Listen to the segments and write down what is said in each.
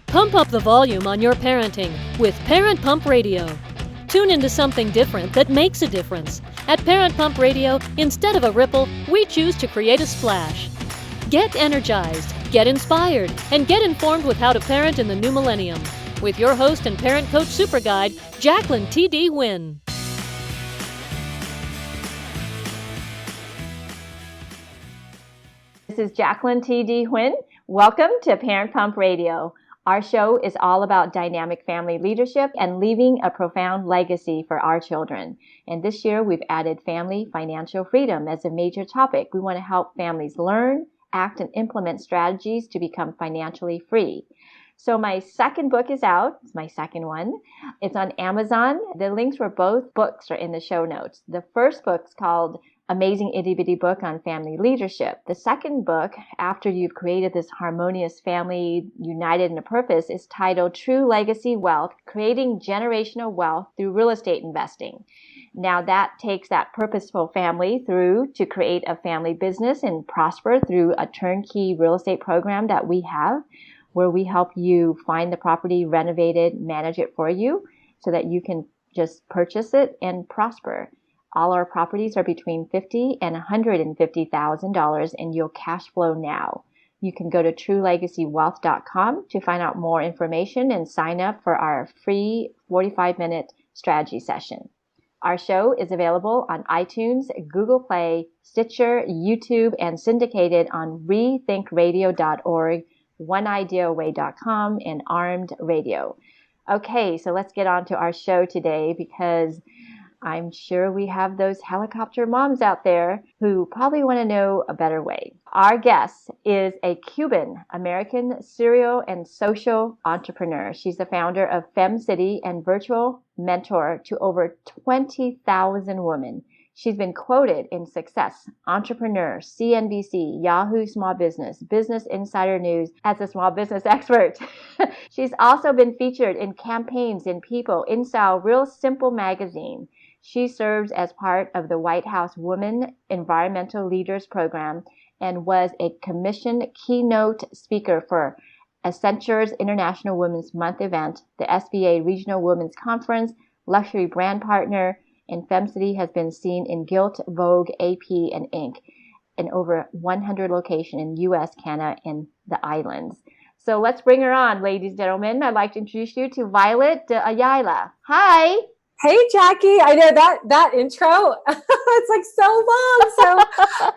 Pump up the volume on your parenting with Parent Pump Radio. Tune into something different that makes a difference. At Parent Pump Radio, instead of a ripple, we choose to create a splash. Get energized, get inspired, and get informed with how to parent in the new millennium. With your host and parent coach super guide, Jacqueline T.D. Huynh. This is Jacqueline T.D. Huynh. Welcome to Parent Pump Radio. Our show is all about dynamic family leadership and leaving a profound legacy for our children. And this year, we've added family financial freedom as a major topic. We want to help families learn, act, and implement strategies to become financially free. So my second book is out. It's my second one. It's on Amazon. The links for both books are in the show notes. The first book's called Amazing Itty Bitty Book on Family Leadership. The second book, after you've created this harmonious family united in a purpose, is titled True Legacy Wealth, Creating Generational Wealth Through Real Estate Investing. Now that takes that purposeful family through to create a family business and prosper through a turnkey real estate program that we have, where we help you find the property, renovate it, manage it for you so that you can just purchase it and prosper. All our properties are between $50,000 and $150,000, and you'll cash flow now. You can go to truelegacywealth.com to find out more information and sign up for our free 45-minute strategy session. Our show is available on iTunes, Google Play, Stitcher, YouTube, and syndicated on rethinkradio.org, oneideaaway.com, and Armed Radio. Okay, so let's get on to our show today because I'm sure we have those helicopter moms out there who probably want to know a better way. Our guest is a Cuban-American serial and social entrepreneur. She's the founder of FemCity and virtual mentor to over 20,000 women. She's been quoted in Success, Entrepreneur, CNBC, Yahoo Small Business, Business Insider News as a small business expert. She's also been featured in campaigns in People, InStyle, Real Simple magazine. She serves as part of the White House Women Environmental Leaders Program and was a commissioned keynote speaker for Accenture's International Women's Month event, the SBA Regional Women's Conference, luxury brand partner, and FemCity has been seen in Gilt, Vogue, AP, and Inc. in over 100 locations in U.S., Canada, and the islands. So let's bring her on, ladies and gentlemen. I'd like to introduce you to Violette de Ayala. Hi. Hey, Jackie. I know that intro, it's like so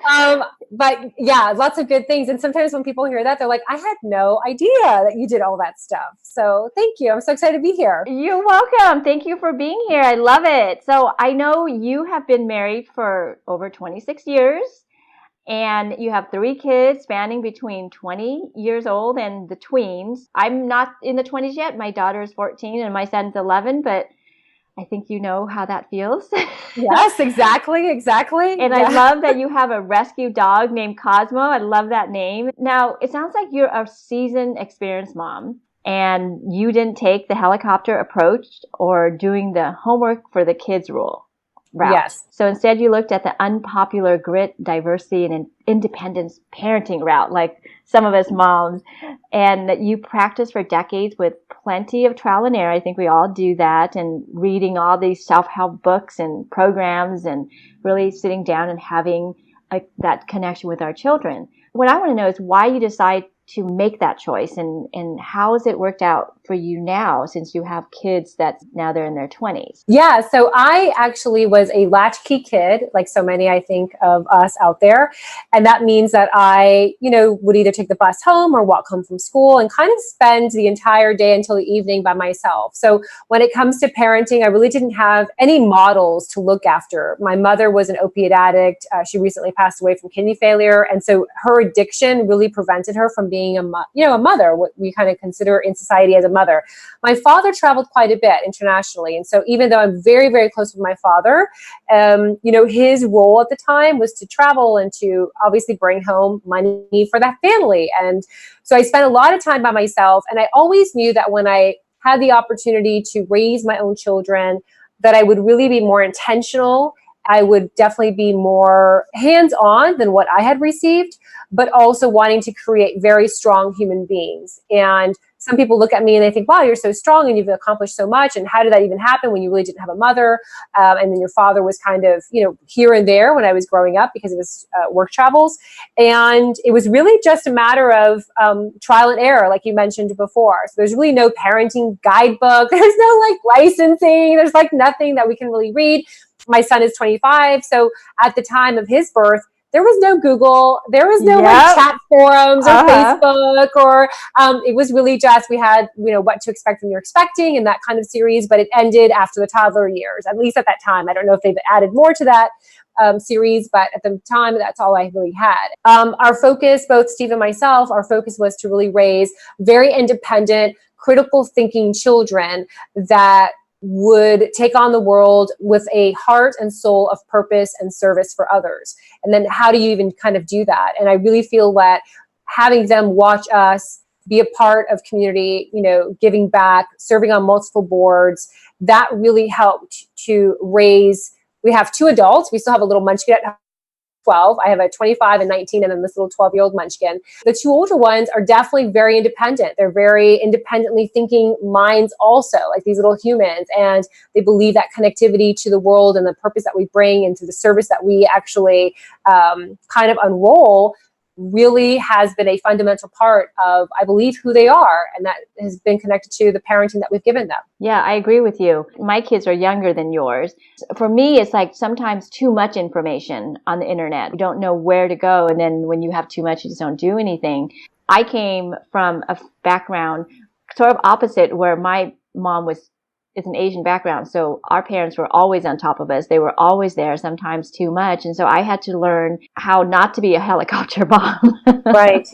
long. But yeah, lots of good things. And sometimes when people hear that, they're like, I had no idea that you did all that stuff. So thank you. I'm so excited to be here. You're welcome. Thank you for being here. I love it. So I know you have been married for over 26 years and you have 3 kids spanning between 20 years old and the tweens. I'm not in the 20s yet. My daughter is 14 and my son's 11, but I think you know how that feels. Yes, exactly. And yeah. I love that you have a rescue dog named Cosmo. I love that name. Now, it sounds like you're a seasoned, experienced mom, and you didn't take the helicopter approach or doing the homework for the kids rule route. Yes. So instead, you looked at the unpopular grit, diversity, and independence parenting route, like some of us moms, and you practiced for decades with plenty of trial and error. I think we all do that, and reading all these self-help books and programs and really sitting down and having that connection with our children. What I want to know is why you decide to make that choice and how has it worked out for you now since you have kids that now they're in their 20s? Yeah, so I actually was a latchkey kid, like so many, I think, of us out there. And that means that I, would either take the bus home or walk home from school and kind of spend the entire day until the evening by myself. So when it comes to parenting, I really didn't have any models to look after. My mother was an opiate addict. She recently passed away from kidney failure. And so her addiction really prevented her from being a mother, what we kind of consider in society as a mother. My father traveled quite a bit internationally. And so even though I'm very, very close with my father, his role at the time was to travel and to obviously bring home money for that family. And so I spent a lot of time by myself. And I always knew that when I had the opportunity to raise my own children, that I would really be more intentional I would definitely be more hands-on than what I had received, but also wanting to create very strong human beings. And some people look at me and they think, wow, you're so strong and you've accomplished so much. And how did that even happen when you really didn't have a mother? And then your father was kind of, here and there when I was growing up because of his work travels. And it was really just a matter of trial and error, like you mentioned before. So there's really no parenting guidebook. There's no licensing. There's nothing that we can really read. My son is 25. So at the time of his birth, there was no Google, there was no chat forums or Facebook, or it was really just, we had, what to expect when you're expecting and that kind of series, but it ended after the toddler years, at least at that time. I don't know if they've added more to that series, but at the time, that's all I really had. Our focus, both Steve and myself, our focus was to really raise very independent, critical thinking children that would take on the world with a heart and soul of purpose and service for others. And then how do you even kind of do that? And I really feel that having them watch us be a part of community, giving back, serving on multiple boards, that really helped to raise. We have 2 adults. We still have a little munchkin at 12. I have a 25 and 19, and then this little 12-year-old munchkin. The 2 older ones are definitely very independent. They're very independently thinking minds also, like these little humans. And they believe that connectivity to the world and the purpose that we bring and to the service that we actually kind of unroll really has been a fundamental part of, I believe, who they are. And that has been connected to the parenting that we've given them. Yeah, I agree with you. My kids are younger than yours. For me, it's sometimes too much information on the internet. You don't know where to go. And then when you have too much, you just don't do anything. I came from a background sort of opposite, where my mom is an Asian background. So our parents were always on top of us. They were always there, sometimes too much. And so I had to learn how not to be a helicopter mom. Right.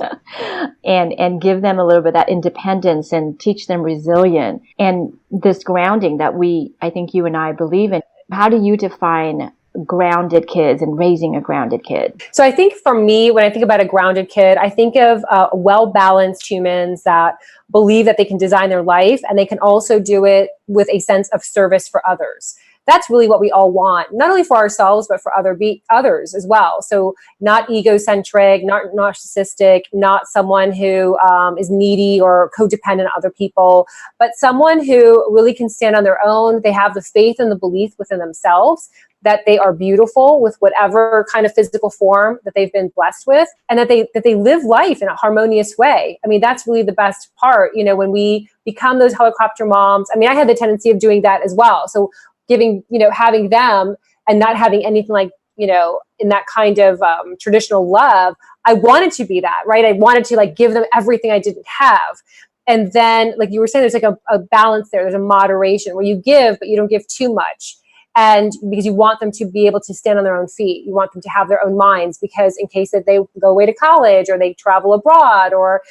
and give them a little bit of that independence and teach them resilience and this grounding that I think you and I believe in. How do you define grounded kids and raising a grounded kid? So I think for me, when I think about a grounded kid, I think of well-balanced humans that believe that they can design their life and they can also do it with a sense of service for others. That's really what we all want, not only for ourselves, but for others as well. So not egocentric, not narcissistic, not someone who is needy or codependent on other people, but someone who really can stand on their own. They have the faith and the belief within themselves that they are beautiful with whatever kind of physical form that they've been blessed with, and that they live life in a harmonious way. I mean, that's really the best part, when we become those helicopter moms. I mean, I had the tendency of doing that as well. So having them and not having anything in that kind of traditional love, I wanted to be that, right? I wanted to give them everything I didn't have. And then, like you were saying, there's a balance there. There's a moderation where you give, but you don't give too much. And because you want them to be able to stand on their own feet, you want them to have their own minds, because in case that they go away to college or they travel abroad or,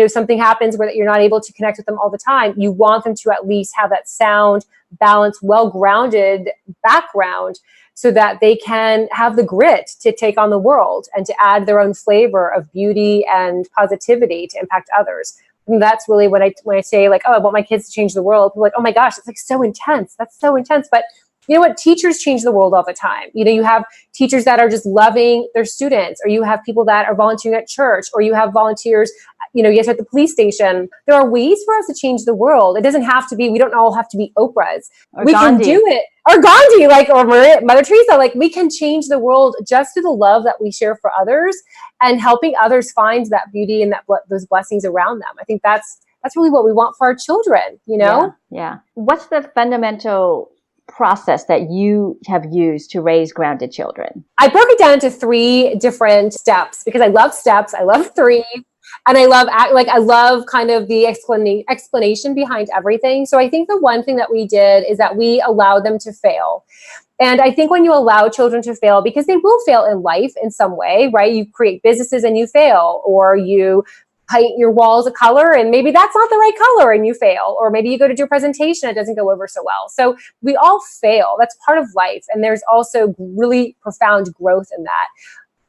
something happens where you're not able to connect with them all the time, you want them to at least have that sound, balanced, well-grounded background so that they can have the grit to take on the world and to add their own flavor of beauty and positivity to impact others. And that's really when I say I want my kids to change the world, people are like, oh my gosh, it's so intense. That's so intense. But you know what? Teachers change the world all the time. You have teachers that are just loving their students, or you have people that are volunteering at church, or you have volunteers, yes, at the police station. There are ways for us to change the world. It doesn't have to be, we don't all have to be Oprahs. We Gandhi. Can do it. Or Gandhi, or Mother Teresa. We can change the world just through the love that we share for others and helping others find that beauty and those blessings around them. I think that's really what we want for our children, Yeah. What's the fundamental process that you have used to raise grounded children? I broke it down into 3 different steps because I love steps. I love 3. And I love kind of the explanation behind everything. So I think the one thing that we did is that we allowed them to fail. And I think when you allow children to fail, because they will fail in life in some way, right? You create businesses and you fail, or you paint your walls a color and maybe that's not the right color and you fail, or maybe you go to do a presentation, it doesn't go over so well. So we all fail. That's part of life. And there's also really profound growth in that.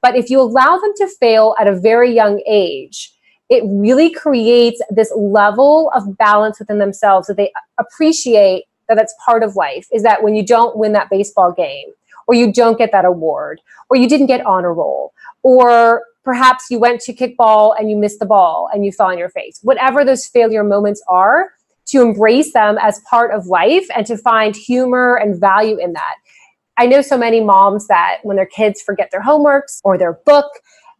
But if you allow them to fail at a very young age, it really creates this level of balance within themselves that they appreciate that that's part of life, is that when you don't win that baseball game, or you don't get that award, or you didn't get honor roll, or perhaps you went to kickball and you missed the ball and you fell on your face. Whatever those failure moments are, to embrace them as part of life and to find humor and value in that. I know so many moms that when their kids forget their homeworks or their book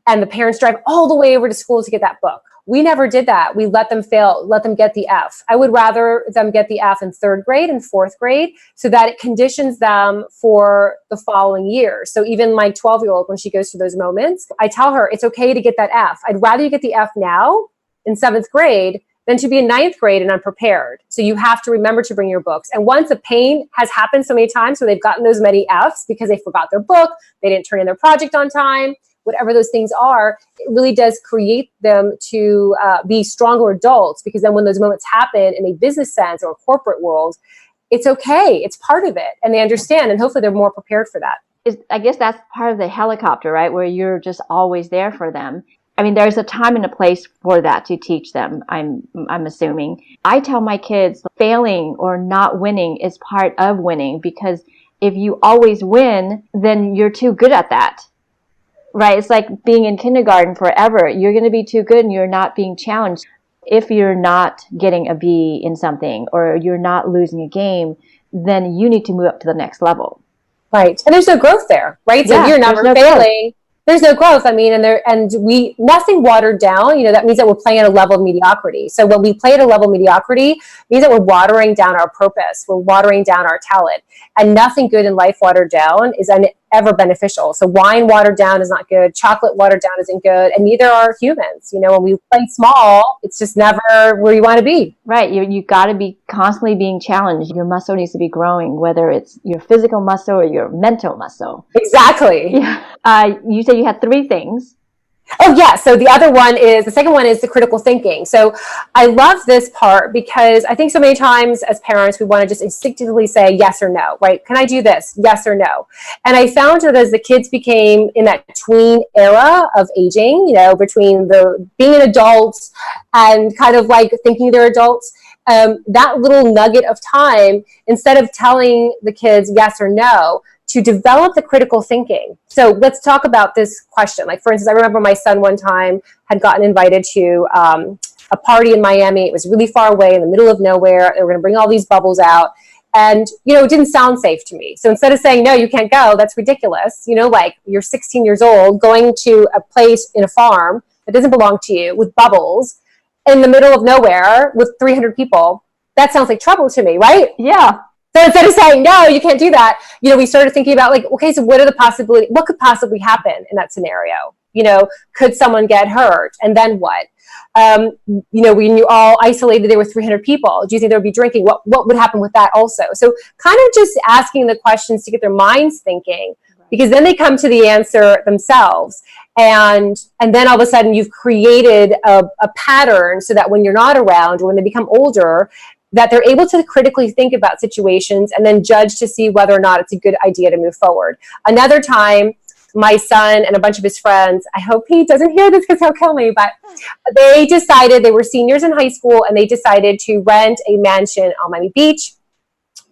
and the parents drive all the way over to school to get that book. We never did that. We let them fail, let them get the F. I would rather them get the F in third grade and fourth grade so that it conditions them for the following year. So even my 12-year-old, when she goes through those moments, I tell her it's okay to get that F. I'd rather you get the F now in seventh grade than to be in ninth grade and unprepared. So you have to remember to bring your books. And once a pain has happened so many times where they've gotten those many Fs because they forgot their book, they didn't turn in their project on time, whatever those things are, it really does create them to be stronger adults, because then when those moments happen in a business sense or a corporate world, it's okay. It's part of it. And they understand, and hopefully they're more prepared for that. I guess that's part of the helicopter, right? Where you're just always there for them. I mean, there's a time and a place for that to teach them, I'm assuming. I tell my kids failing or not winning is part of winning, because if you always win, then you're too good at that. Right? It's like being in kindergarten forever. You're going to be too good and you're not being challenged. If you're not getting a B in something or you're not losing a game, then you need to move up to the next level. Right. And there's no growth there, right? So Yeah, you're never failing. There's no growth. I mean, nothing watered down, that means that we're playing at a level of mediocrity. So when we play at a level of mediocrity, it means that we're watering down our purpose. We're watering down our talent. And nothing good in life watered down is ever beneficial. So wine watered down is not good. Chocolate watered down isn't good. And neither are humans. When we play small, it's just never where you want to be. Right. You got to be constantly being challenged. Your muscle needs to be growing, whether it's your physical muscle or your mental muscle. Exactly. Yeah. You said you had 3 things. Oh, yeah. So the second one is the critical thinking. So I love this part because I think so many times as parents, we want to just instinctively say yes or no, right? Can I do this? Yes or no? And I found that as the kids became in that tween era of aging, between being an adult and kind of like thinking they're adults, that little nugget of time, instead of telling the kids yes or no, to develop the critical thinking. So let's talk about this question. Like, for instance, I remember my son one time had gotten invited to a party in Miami. It was really far away in the middle of nowhere. They were going to bring all these bubbles out. And, it didn't sound safe to me. So instead of saying, no, you can't go, that's ridiculous. Like you're 16 years old going to a place in a farm that doesn't belong to you with bubbles in the middle of nowhere with 300 people. That sounds like trouble to me, right? Yeah. So instead of saying, no, you can't do that, we started thinking about okay, so what could possibly happen in that scenario? Could someone get hurt? And then what? When you all isolated, there were 300 people. Do you think there would be drinking? What would happen with that also? So kind of just asking the questions to get their minds thinking, because then they come to the answer themselves. And then all of a sudden you've created a pattern so that when you're not around or when they become older, that they're able to critically think about situations and then judge to see whether or not it's a good idea to move forward. Another time, my son and a bunch of his friends, I hope he doesn't hear this because he'll kill me, but they were seniors in high school and they decided to rent a mansion on Miami Beach.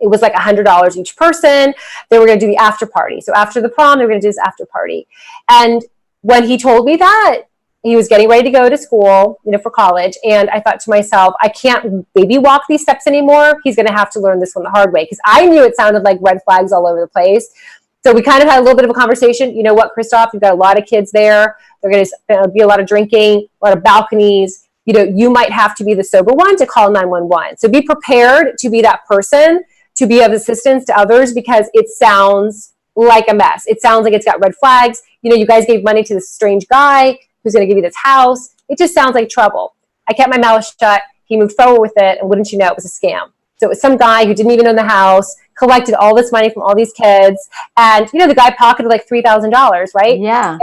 It was like $100 each person. They were going to do the after party. So after the prom, they were going to do this after party. And when he told me that, he was getting ready to go to school, for college. And I thought to myself, I can't baby walk these steps anymore. He's going to have to learn this one the hard way. Because I knew it sounded like red flags all over the place. So we kind of had a little bit of a conversation. You know what, Christoph, you've got a lot of kids there. They're going to be a lot of drinking, a lot of balconies. You might have to be the sober one to call 911. So be prepared to be that person, to be of assistance to others, because it sounds like a mess. It sounds like it's got red flags. You guys gave money to this strange guy who's going to give you this house. It just sounds like trouble. I kept my mouth shut. He moved forward with it. And wouldn't you know, it was a scam. So it was some guy who didn't even own the house, collected all this money from all these kids. And, the guy pocketed like $3,000, right? Yeah.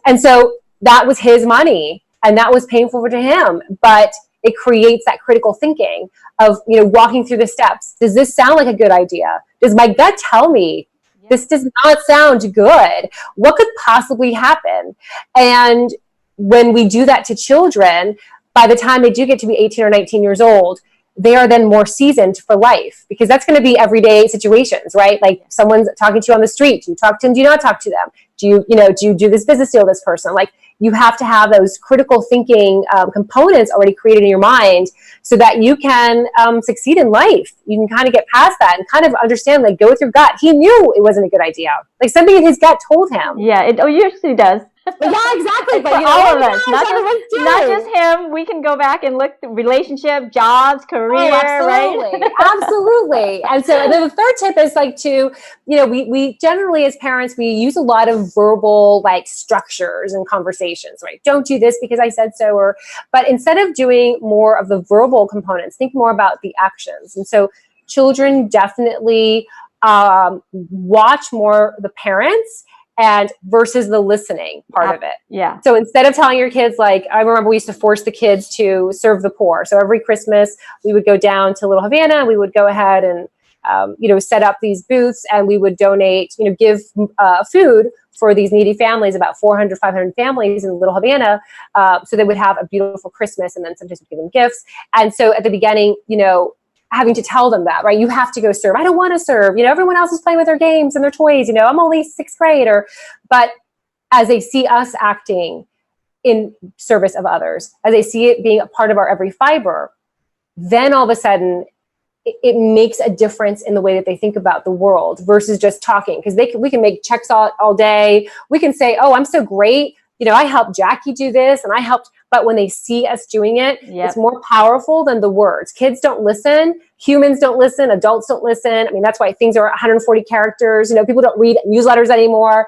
And so that was his money. And that was painful to him. But it creates that critical thinking of, walking through the steps. Does this sound like a good idea? Does my gut tell me this does not sound good? What could possibly happen? And when we do that to children, by the time they do get to be 18 or 19 years old, they are then more seasoned for life, because that's going to be everyday situations, right? Like someone's talking to you on the street. Do you talk to them? Do you not talk to them? Do you do this business deal with this person? Like, you have to have those critical thinking components already created in your mind so that you can succeed in life. You can kind of get past that and kind of understand, like, go with your gut. He knew it wasn't a good idea. Like, something in his gut told him. Yeah, it usually does. Yeah, exactly. But for all of us, not just him. We can go back and look at relationship, jobs, career, absolutely. right? Absolutely. And so then the third tip is like we generally as parents, we use a lot of verbal like structures and conversations, right? Don't do this because I said so, but instead of doing more of the verbal components, think more about the actions. And so children definitely watch more the parents and versus the listening part of it. Yeah. So instead of telling your kids, like, I remember we used to force the kids to serve the poor. So every Christmas we would go down to Little Havana. We would go ahead and, set up these booths, and we would donate, give food for these needy families, about 400, 500 families in Little Havana. So they would have a beautiful Christmas, and then sometimes we'd give them gifts. And so at the beginning, having to tell them that, right? You have to go serve. I don't want to serve. Everyone else is playing with their games and their toys. I'm only sixth grade. But as they see us acting in service of others, as they see it being a part of our every fiber, then all of a sudden it makes a difference in the way that they think about the world versus just talking. Because we can make checks all day. We can say, oh, I'm so great. I helped Jackie do this and I helped. But when they see us doing it, it's more powerful than the words. Kids don't listen. Humans don't listen. Adults don't listen. I mean, that's why things are 140 characters. People don't read newsletters anymore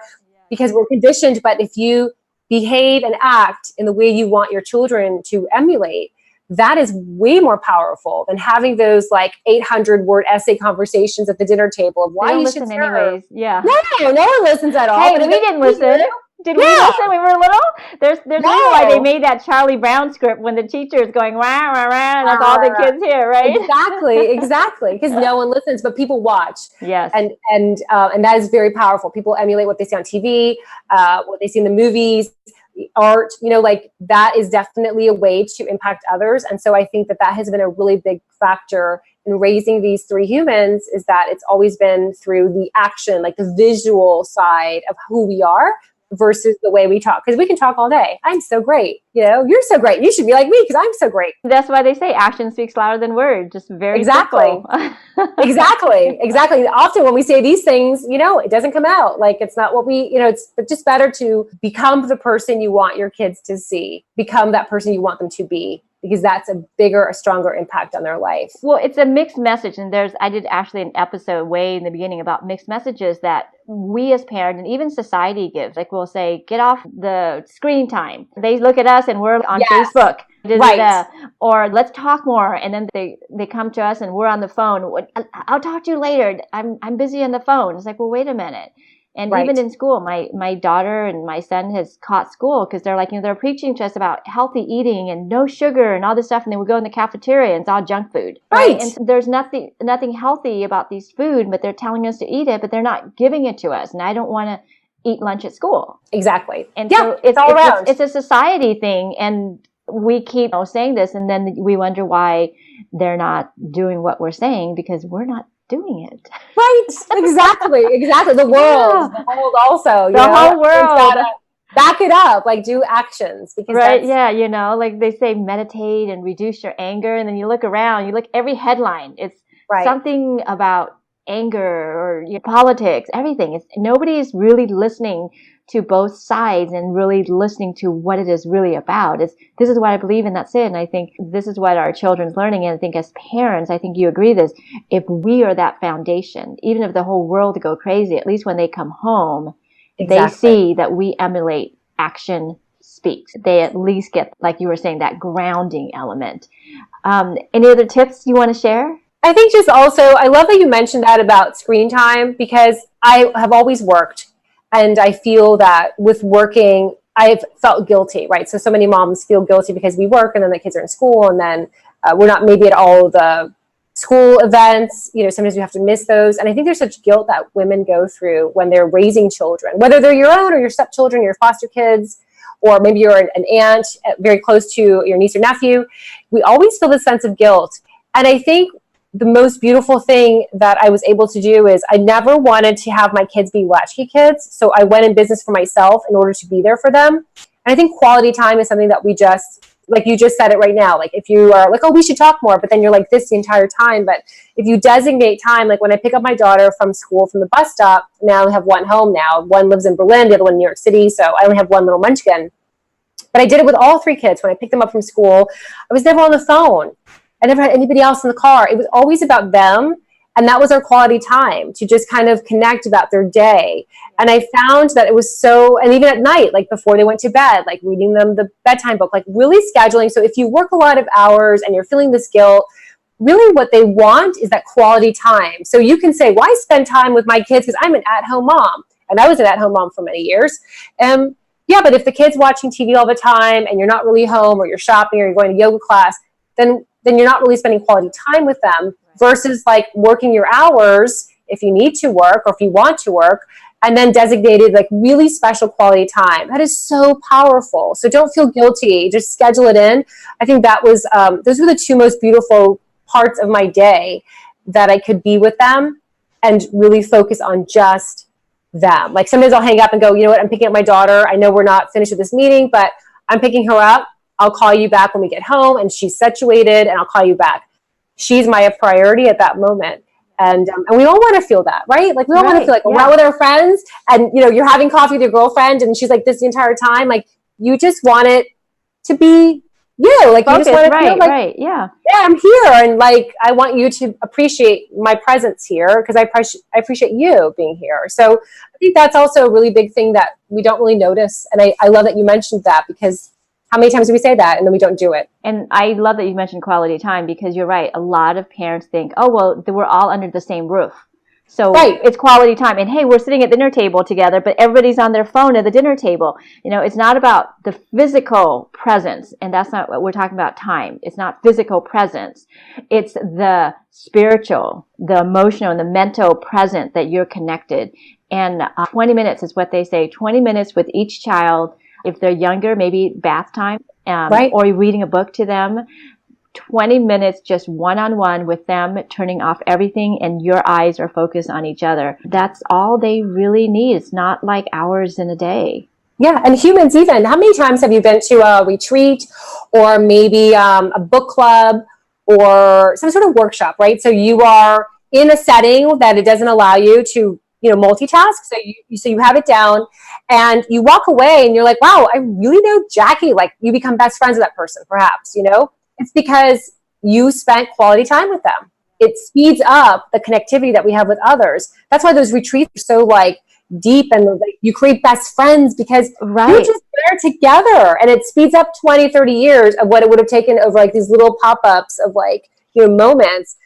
because we're conditioned. But if you behave and act in the way you want your children to emulate, that is way more powerful than having those like 800-word essay conversations at the dinner table of why you should serve. Anyways. Yeah. No one listens at all. Hey, we didn't listen. Did we listen when we were little? There's a reason why they made that Charlie Brown script when the teacher is going, rah, rah, rah, and that's all the kids hear, right? Exactly. Because no one listens, but people watch. Yes. And that is very powerful. People emulate what they see on TV, what they see in the movies, art, like that is definitely a way to impact others. And so I think that has been a really big factor in raising these three humans, is that it's always been through the action, like the visual side of who we are versus the way we talk. Because we can talk all day. I'm so great. You're so great. You should be like me because I'm so great. That's why they say action speaks louder than words. Just very simple. Exactly. Often when we say these things, it doesn't come out. Like it's not what it's just better to become the person you want your kids to see, become that person you want them to be, because that's a stronger impact on their life. Well, it's a mixed message. And I did actually an episode way in the beginning about mixed messages that we as parents and even society gives. Like we'll say, get off the screen time. They look at us and we're on Facebook. Right. Or let's talk more. And then they come to us and we're on the phone. I'll talk to you later. I'm busy on the phone. It's like, well, wait a minute. And even in school, my daughter and my son has caught school because they're like, they're preaching to us about healthy eating and no sugar and all this stuff. And then we go in the cafeteria and it's all junk food. Right. And so there's nothing healthy about these food, but they're telling us to eat it, but they're not giving it to us. And I don't want to eat lunch at school. Exactly. And so it's all around. It's a society thing. And we keep saying this, and then we wonder why they're not doing what we're saying because we're not doing it. Right. Exactly. The world. The world also. The whole world. Back it up. Like do actions. Because like they say meditate and reduce your anger. And then you look around, you look every headline. It's something about anger or politics, everything. Nobody is really listening to both sides and really listening to what it is really about. This is what I believe and that's it. And I think this is what our children's learning. And I think as parents, I think you agree this, if we are that foundation, even if the whole world go crazy, at least when they come home, they see that we emulate action speaks. They at least get, like you were saying, that grounding element. Any other tips you want to share? I think just also, I love that you mentioned that about screen time because I have always worked. And I feel that with working, I've felt guilty, right? So many moms feel guilty because we work and then the kids are in school and then we're not maybe at all the school events. Sometimes we have to miss those. And I think there's such guilt that women go through when they're raising children, whether they're your own or your stepchildren, your foster kids, or maybe you're an aunt very close to your niece or nephew. We always feel this sense of guilt. And I think the most beautiful thing that I was able to do is I never wanted to have my kids be latchkey kids. So I went in business for myself in order to be there for them. And I think quality time is something that we just, like you just said it right now, like if you are like, oh, we should talk more, but then you're like this the entire time. But if you designate time, like when I pick up my daughter from school, from the bus stop, now I only have one home now. One lives in Berlin, the other one in New York City. So I only have one little munchkin. But I did it with all three kids. When I picked them up from school, I was never on the phone. I never had anybody else in the car. It was always about them. And that was our quality time, to just kind of connect about their day. And I found that it was so, and even at night, like before they went to bed, like reading them the bedtime book, like really scheduling. So if you work a lot of hours and you're feeling this guilt, really what they want is that quality time. So you can say, why spend time with my kids? Because I'm an at-home mom. And I was an at-home mom for many years. Yeah, but if the kid's watching TV all the time and you're not really home, or you're shopping, or you're going to yoga class, then you're not really spending quality time with them, versus like working your hours if you need to work or if you want to work, and then designated like really special quality time. That is so powerful. So don't feel guilty. Just schedule it in. I think that was, those were the two most beautiful parts of my day, that I could be with them and really focus on just them. Like sometimes I'll hang up and go, you know what, I'm picking up my daughter. I know we're not finished with this meeting, but I'm picking her up. I'll call you back when we get home and she's situated, and I'll call you back. She's my priority at that moment. And we all want to feel that, right? Like we all want to feel like we're out with our friends, and you know, you're having coffee with your girlfriend and she's like this the entire time. Like you just want it to be you. Like focus, you just want to feel like, yeah, I'm here, and like I want you to appreciate my presence here, because I appreciate you being here. So I think that's also a really big thing that we don't really notice. And I love that you mentioned that, because how many times do we say that and then we don't do it? And I love that you mentioned quality time, because you're right. A lot of parents think, oh, well, we're all under the same roof, so it's quality time. And hey, we're sitting at the dinner table together, but everybody's on their phone at the dinner table. You know, it's not about the physical presence, and that's not what we're talking about. Time. It's not physical presence. It's the spiritual, the emotional, and the mental present that you're connected. And 20 minutes is what they say. 20 minutes with each child. If they're younger, maybe bath time, or you're reading a book to them. 20 minutes just one-on-one with them, turning off everything, and your eyes are focused on each other. That's all they really need. It's not like hours in a day. Yeah, and humans even. How many times have you been to a retreat, or maybe a book club, or some sort of workshop, right? So you are in a setting that it doesn't allow you to, you know, multitask. So you have it down, and you walk away and you're like, wow, I really know Jackie. Like you become best friends with that person, perhaps, you know, it's because you spent quality time with them. It speeds up the connectivity that we have with others. That's why those retreats are so like deep, and like, you create best friends because you're just there together, and it speeds up 20, 30 years of what it would have taken over like these little pop-ups of like, you know, moments.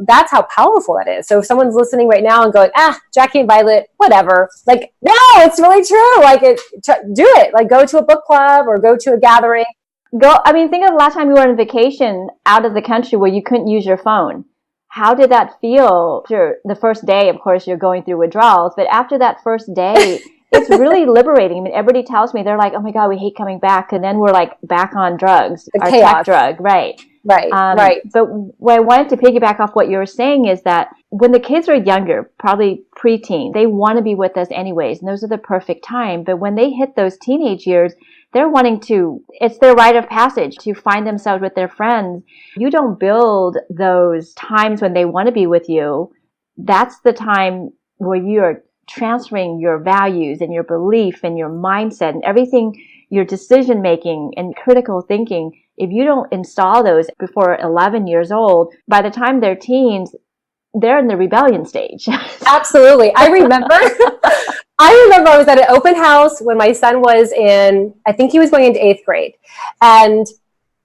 That's how powerful that is. So if someone's listening right now and going, Jackie and Violet, whatever, like, no, it's really true. Like do it, like go to a book club or go to a gathering. I mean, think of the last time you were on vacation out of the country where you couldn't use your phone. How did that feel? After the first day, of course, you're going through withdrawals, but after that first day, it's really liberating. I mean, everybody tells me, they're like, oh my God, we hate coming back. And then we're like back on drugs, our tech drug. Right. But what I wanted to piggyback off what you were saying is that when the kids are younger, probably preteen, they want to be with us anyways. And those are the perfect time. But when they hit those teenage years, they're wanting to, it's their rite of passage to find themselves with their friends. You don't build those times when they want to be with you. That's the time where you're transferring your values and your belief and your mindset and everything, your decision making and critical thinking. If you don't install those before 11 years old, by the time they're teens, they're in the rebellion stage. Absolutely. I remember I was at an open house when my son was I think he was going into 8th grade. And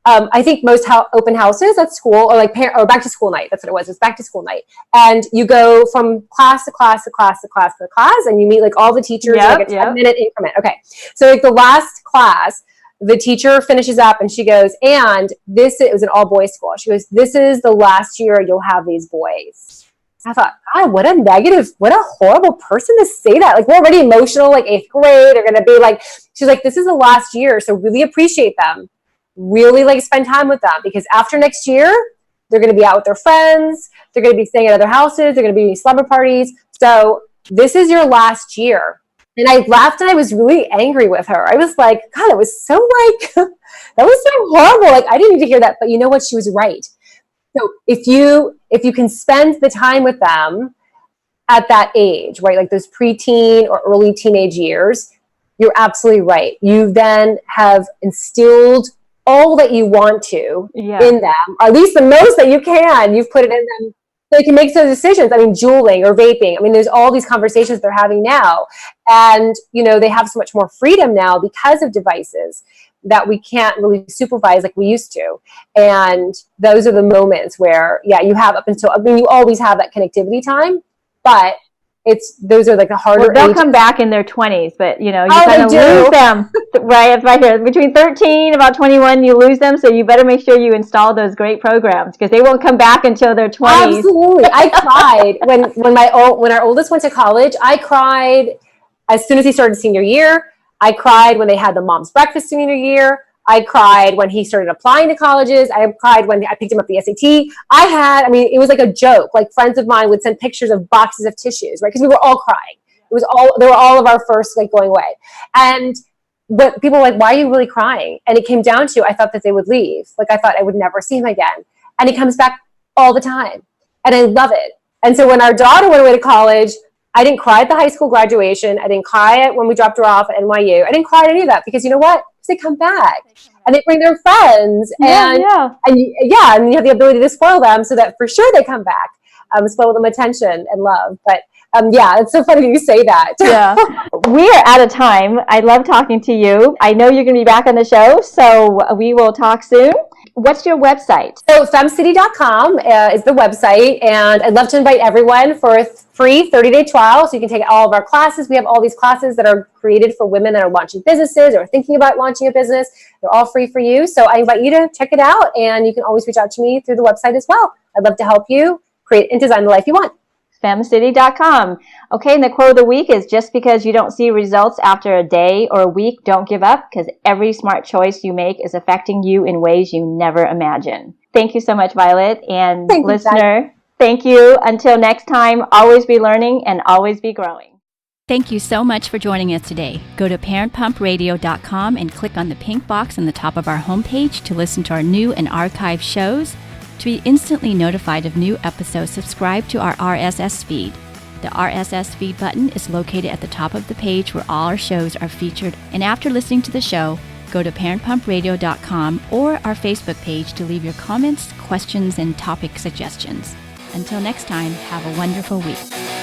I think most open houses at school or or back to school night. That's what it was. It's back to school night. And you go from class to class to class to class to class, and you meet like all the teachers in like a 10-minute increment. Okay. So like the last class, the teacher finishes up and she goes, and it was an all boys school. She goes, this is the last year you'll have these boys. I thought, God, what a horrible person to say that. Like, we're already emotional, like 8th grade. They're going to be like, she's like, this is the last year. So really appreciate them. Really like spend time with them, because after next year, They're going to be out with their friends. They're going to be staying at other houses. They're going to be doing slumber parties. So this is your last year. And I laughed and I was really angry with her. I was like, God, it was so like, that was so horrible. Like, I didn't need to hear that. But you know what? She was right. So if you can spend the time with them at that age, right? Like those preteen or early teenage years, you're absolutely right. You then have instilled all that you want to in them, or at least the most that you can. You've put it in them so they can make those decisions. I mean, juuling or vaping. I mean, there's all these conversations they're having now. And, they have so much more freedom now because of devices that we can't really supervise like we used to. And those are the moments where, you have you always have that connectivity time, but those are like the harder they'll ages. come back in their 20s, but you kind of lose them, right? It's right here. Between 13, about 21, you lose them. So you better make sure you install those great programs because they won't come back until their 20s. Absolutely. I cried when our oldest went to college. I cried as soon as he started senior year. I cried when they had the mom's breakfast senior year. I cried when he started applying to colleges. I cried when I picked him up the SAT. It was like a joke. Like friends of mine would send pictures of boxes of tissues, right? Because we were all crying. They were all of our first like going away. But people were like, why are you really crying? And it came down to, I thought that they would leave. Like I thought I would never see him again. And he comes back all the time. And I love it. And so when our daughter went away to college, I didn't cry at the high school graduation. I didn't cry when we dropped her off at NYU. I didn't cry at any of that because you know what? They come back and they bring their friends and you have the ability to spoil them so that for sure they come back, spoil them attention and love. But it's so funny you say that. Yeah, we are out of time. I love talking to you. I know you're going to be back on the show, so we will talk soon. What's your website? So FemCity.com is the website, and I'd love to invite everyone for a free 30-day trial so you can take all of our classes. We have all these classes that are created for women that are launching businesses or thinking about launching a business. They're all free for you. So I invite you to check it out, and you can always reach out to me through the website as well. I'd love to help you create and design the life you want. FemCity.com. Okay, and the quote of the week is just because you don't see results after a day or a week, don't give up because every smart choice you make is affecting you in ways you never imagine. Thank you so much, Violet. And listener, thank you. Until next time, always be learning and always be growing. Thank you so much for joining us today. Go to parentpumpradio.com and click on the pink box on the top of our homepage to listen to our new and archived shows. To be instantly notified of new episodes, subscribe to our RSS feed. The RSS feed button is located at the top of the page where all our shows are featured. And after listening to the show, go to parentpumpradio.com or our Facebook page to leave your comments, questions, and topic suggestions. Until next time, have a wonderful week.